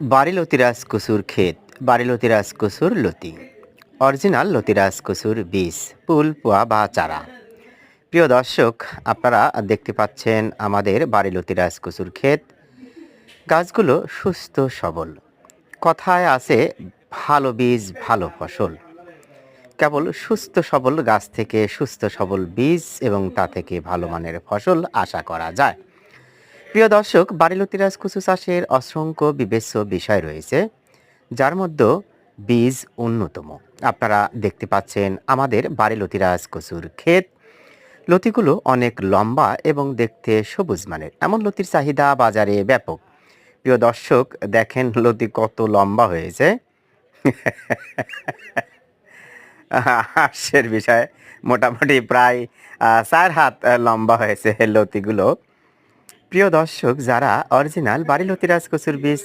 বাড়ি লতিরাজ কচুর ক্ষেত, বাড়ি লতিরাজ কচুর লতি, অরিজিনাল লতিরাজ কচুর বীজ, পুল পোয়া বা চারা। প্রিয় দর্শক, আপনারা দেখতে পাচ্ছেন আমাদের বাড়ি লতিরাজ কচুর ক্ষেত। গাছগুলো সুস্থ সবল। কথায় আছে ভালো বীজ ভালো ফসল। কেবল সুস্থ সবল গাছ থেকে সুস্থ সবল বীজ এবং তা থেকে ভালো মানের ফসল আশা করা যায়। প্রিয় দর্শক, বাড়ি লতিরাজ কচু চাষের অসংখ্য বিবেচ্য বিষয় রয়েছে, যার মধ্যে বীজ অন্যতম। আপনারা দেখতে পাচ্ছেন আমাদের বাড়ি লতিরাজ কচুর ক্ষেত। লতিগুলো অনেক লম্বা এবং দেখতে সবুজ মানের। এমন লতির চাহিদা বাজারে ব্যাপক। প্রিয় দর্শক, দেখেন লতি কত লম্বা হয়েছে। হাস্যের বিষয়, মোটামুটি প্রায় ৪ হাত লম্বা হয়েছে লতিগুলো। প্রিয় দর্শক, যারা অরিজিনাল বাড়ি লতিরাজ কচুর বীজ